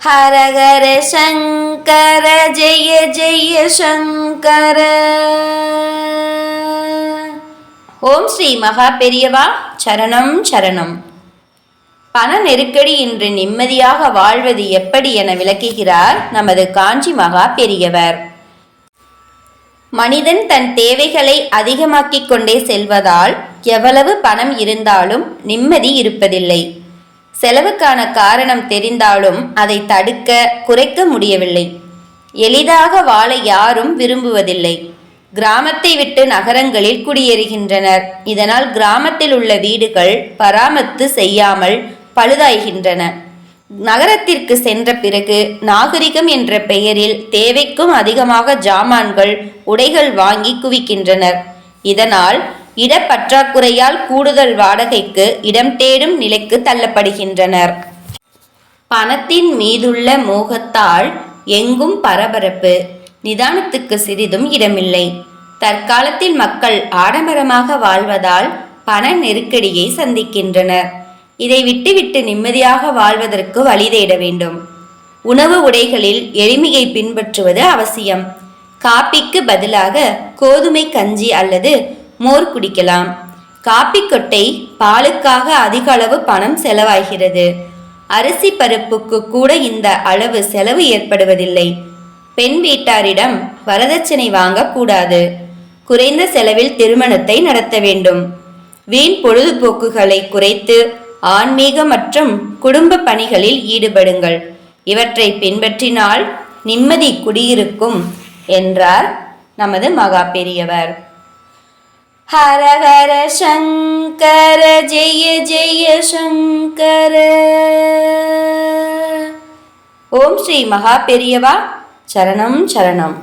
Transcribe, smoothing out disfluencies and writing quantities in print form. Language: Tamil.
ஹரஹர சங்கர ஜெய ஜெய சங்கர. ஓம் ஸ்ரீ மகா பெரியவா சரணம் சரணம். பண நெருக்கடி இன்று நிம்மதியாக வாழ்வது எப்படி என விளக்குகிறார் நமது காஞ்சி மகா பெரியவர். மனிதன் தன் தேவைகளை அதிகமாக்கிக் கொண்டே செல்வதால் எவ்வளவு பணம் இருந்தாலும் நிம்மதி இருப்பதில்லை. செலவுக்கான காரணம் தெரிந்தாலும் அதை தடுக்க குறைக்க முடியவில்லை. எளிதாக வாழ யாரும் விரும்புவதில்லை. கிராமத்தை விட்டு நகரங்களில் குடியேறுகின்றனர். இதனால் கிராமத்தில் உள்ள வீடுகள் பராமரிப்பு செய்யாமல் பழுதாகின்றன. நகரத்திற்கு சென்ற பிறகு நாகரிகம் என்ற பெயரில் தேவைக்கும் அதிகமாக ஜாமான்கள் உடைகள் வாங்கி குவிக்கின்றனர். இதனால் இடப்பற்றாக்குறையால் கூடுதல் வாடகைக்கு இடம் தேடும் நிலைக்கு தள்ளப்படுகின்றனர். பணத்தின் மீதுள்ள மோகத்தால் எங்கும் பரபரப்பு, நிதானத்துக்கு சிறிதும் இடமில்லை. தற்காலத்தில் மக்கள் ஆடம்பரமாக வாழ்வதால் பண நெருக்கடியை சந்திக்கின்றனர். இதை விட்டுவிட்டு நிம்மதியாக வாழ்வதற்கு வழி தேட வேண்டும். உணவு உடைகளில் எளிமையை பின்பற்றுவது அவசியம். காப்பிக்கு பதிலாக கோதுமை கஞ்சி அல்லது மோர் குடிக்கலாம். காப்பி கொட்டை பாலுக்காக அதிக அளவு பணம் செலவாகிறது. அரிசி பருப்புக்கு கூட இந்த அளவு செலவு ஏற்படுவதில்லை. பெண் வீட்டாரிடம் வரதட்சணை வாங்கக்கூடாது. குறைந்த செலவில் திருமணத்தை நடத்த வேண்டும். வீண் பொழுதுபோக்குகளை குறைத்து ஆன்மீக மற்றும் குடும்ப பணிகளில் ஈடுபடுங்கள். இவற்றை பின்பற்றினால் நிம்மதி குடியிருக்கும் என்றார் நமது மகா பெரியவர். ஹரஹர சங்கர ஜெய ஜெய சங்கர. ஓம் ஸ்ரீ மகா பெரியவா சரணம் சரணம்.